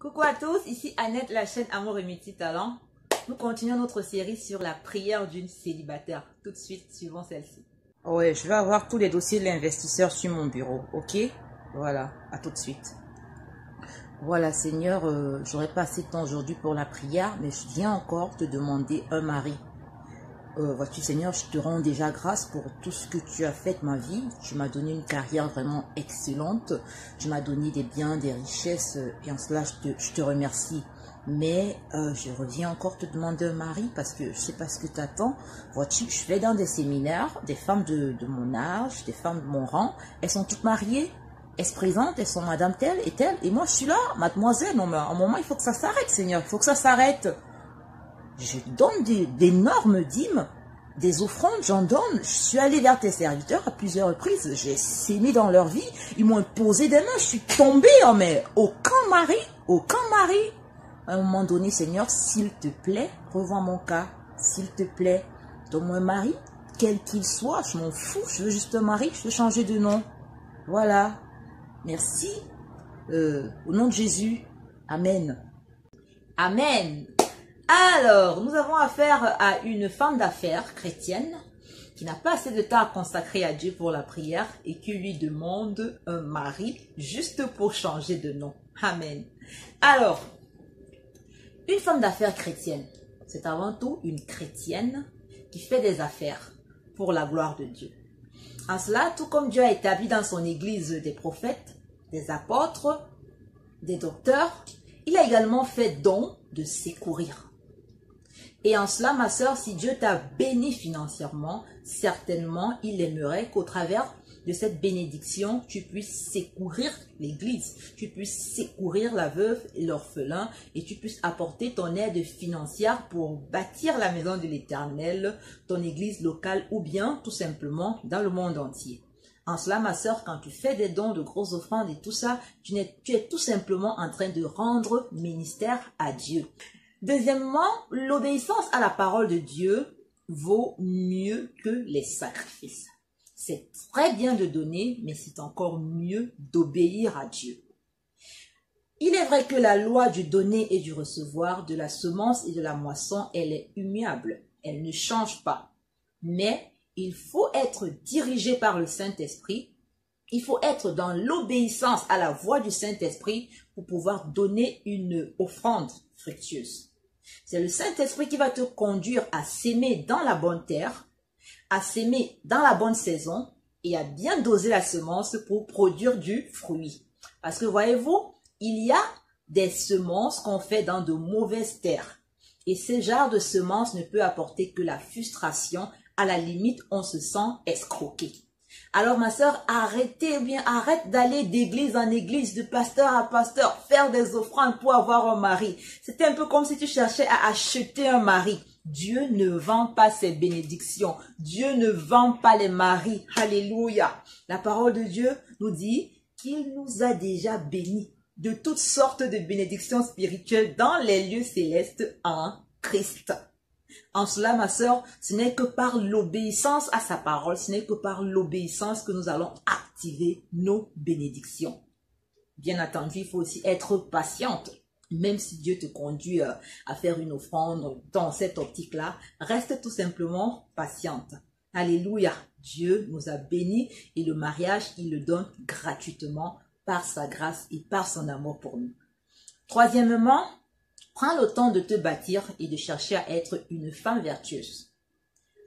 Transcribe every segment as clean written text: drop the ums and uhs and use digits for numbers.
Coucou à tous, ici Annette, la chaîne Amour et Multitalent. Nous continuons notre série sur la prière d'une célibataire. Tout de suite, suivons celle-ci. Ouais, je vais avoir tous les dossiers de l'investisseur sur mon bureau, ok? Voilà, à tout de suite. Voilà, Seigneur, j'aurais pas assez de temps aujourd'hui pour la prière, mais je viens encore te demander un mari. Vois-tu, Seigneur, je te rends déjà grâce pour tout ce que tu as fait de ma vie. Tu m'as donné une carrière vraiment excellente. Tu m'as donné des biens, des richesses, et en cela, je te remercie. Mais je reviens encore te demander un mari parce que je sais pas ce que tu attends. Vois-tu, je vais dans des séminaires, des femmes de mon âge, des femmes de mon rang. Elles sont toutes mariées. Elles se présentent, elles sont madame telle et telle. Et moi, je suis là, mademoiselle. Non, mais à un moment, il faut que ça s'arrête, Seigneur. Il faut que ça s'arrête. Je donne d'énormes dîmes, des offrandes, j'en donne. Je suis allée vers tes serviteurs à plusieurs reprises. J'ai sémé dans leur vie. Ils m'ont posé des mains. Je suis tombée. Oh, mais aucun mari, aucun mari. À un moment donné, Seigneur, s'il te plaît, revois mon cas. S'il te plaît, donne-moi un mari, quel qu'il soit. Je m'en fous. Je veux juste un mari. Je veux changer de nom. Voilà. Merci. Au nom de Jésus. Amen. Amen. Alors, nous avons affaire à une femme d'affaires chrétienne qui n'a pas assez de temps à consacrer à Dieu pour la prière et qui lui demande un mari juste pour changer de nom. Amen. Alors, une femme d'affaires chrétienne, c'est avant tout une chrétienne qui fait des affaires pour la gloire de Dieu. En cela, tout comme Dieu a établi dans son église des prophètes, des apôtres, des docteurs, il a également fait don de secourir. Et en cela, ma sœur, si Dieu t'a béni financièrement, certainement, il aimerait qu'au travers de cette bénédiction, tu puisses secourir l'église, tu puisses secourir la veuve et l'orphelin, et tu puisses apporter ton aide financière pour bâtir la maison de l'Éternel, ton église locale, ou bien tout simplement dans le monde entier. En cela, ma sœur, quand tu fais des dons, de grosses offrandes et tout ça, tu es tout simplement en train de rendre ministère à Dieu. Deuxièmement, l'obéissance à la parole de Dieu vaut mieux que les sacrifices. C'est très bien de donner, mais c'est encore mieux d'obéir à Dieu. Il est vrai que la loi du donner et du recevoir, de la semence et de la moisson, elle est immuable. Elle ne change pas. Mais il faut être dirigé par le Saint-Esprit. Il faut être dans l'obéissance à la voix du Saint-Esprit pour pouvoir donner une offrande fructueuse. C'est le Saint-Esprit qui va te conduire à s'aimer dans la bonne terre, à s'aimer dans la bonne saison et à bien doser la semence pour produire du fruit. Parce que voyez-vous, il y a des semences qu'on fait dans de mauvaises terres. Et ce genre de semences ne peut apporter que la frustration. À la limite, on se sent escroqué. Alors ma sœur, arrête d'aller d'église en église, de pasteur à pasteur, faire des offrandes pour avoir un mari. C'est un peu comme si tu cherchais à acheter un mari. Dieu ne vend pas ses bénédictions. Dieu ne vend pas les maris. Alléluia. La parole de Dieu nous dit qu'il nous a déjà bénis de toutes sortes de bénédictions spirituelles dans les lieux célestes en Christ. En cela, ma sœur, ce n'est que par l'obéissance à sa parole, ce n'est que par l'obéissance que nous allons activer nos bénédictions. Bien entendu, il faut aussi être patiente. Même si Dieu te conduit à faire une offrande dans cette optique-là, reste tout simplement patiente. Alléluia. Dieu nous a bénis et le mariage, il le donne gratuitement par sa grâce et par son amour pour nous. Troisièmement, prends le temps de te bâtir et de chercher à être une femme vertueuse.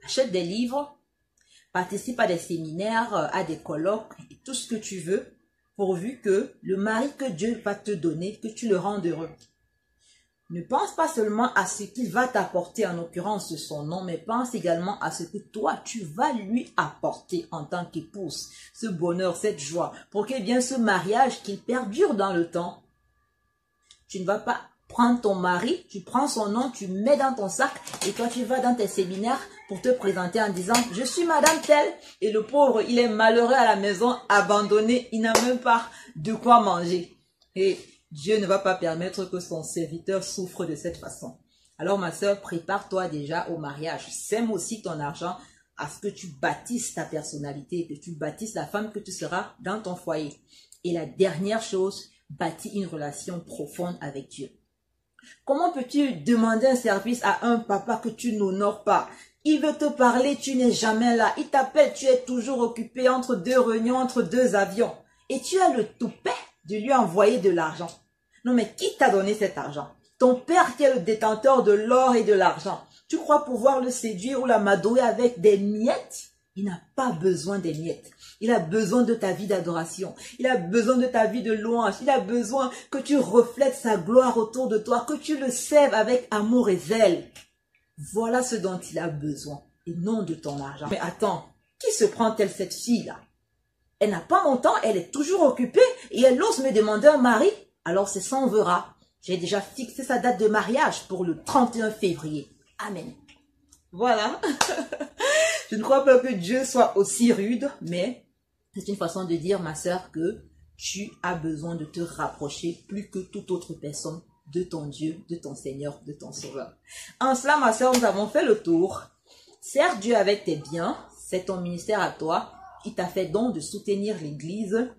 Achète des livres, participe à des séminaires, à des colloques, et tout ce que tu veux, pourvu que le mari que Dieu va te donner, que tu le rendes heureux. Ne pense pas seulement à ce qu'il va t'apporter, en l'occurrence son nom, mais pense également à ce que toi, tu vas lui apporter en tant qu'épouse, ce bonheur, cette joie, pour que bien ce mariage qu'il perdure dans le temps. Tu ne vas pas prendre ton mari, tu prends son nom, tu mets dans ton sac et toi tu vas dans tes séminaires pour te présenter en disant « Je suis madame telle » et le pauvre, il est malheureux à la maison, abandonné, il n'a même pas de quoi manger. Et Dieu ne va pas permettre que son serviteur souffre de cette façon. Alors ma sœur, prépare-toi déjà au mariage. Sème aussi ton argent à ce que tu bâtisses ta personnalité, que tu bâtisses la femme que tu seras dans ton foyer. Et la dernière chose, bâti une relation profonde avec Dieu. Comment peux-tu demander un service à un papa que tu n'honores pas? Il veut te parler, tu n'es jamais là. Il t'appelle, tu es toujours occupé entre deux réunions, entre deux avions. Et tu as le toupet de lui envoyer de l'argent. Non mais qui t'a donné cet argent? Ton père qui est le détenteur de l'or et de l'argent. Tu crois pouvoir le séduire ou l'amadouer avec des miettes? Il n'a pas besoin des miettes. Il a besoin de ta vie d'adoration. Il a besoin de ta vie de louange. Il a besoin que tu reflètes sa gloire autour de toi, que tu le sèves avec amour et zèle. Voilà ce dont il a besoin et non de ton argent. Mais attends, qui se prend-elle cette fille-là? Elle n'a pas mon temps, elle est toujours occupée et elle ose me demander un mari. Alors c'est ça, on verra. J'ai déjà fixé sa date de mariage pour le 31 février. Amen. Voilà. Je ne crois pas que Dieu soit aussi rude, mais c'est une façon de dire, ma sœur, que tu as besoin de te rapprocher plus que toute autre personne de ton Dieu, de ton Seigneur, de ton Sauveur. En cela, ma sœur, nous avons fait le tour. Sers Dieu avec tes biens, c'est ton ministère à toi. Il t'a fait don de soutenir l'Église.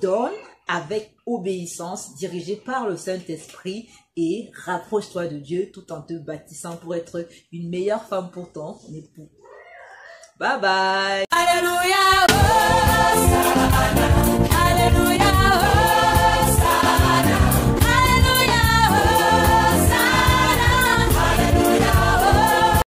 Donne avec obéissance, dirigé par le Saint-Esprit, et rapproche-toi de Dieu tout en te bâtissant pour être une meilleure femme pour ton époux. Bye bye. Alléluia.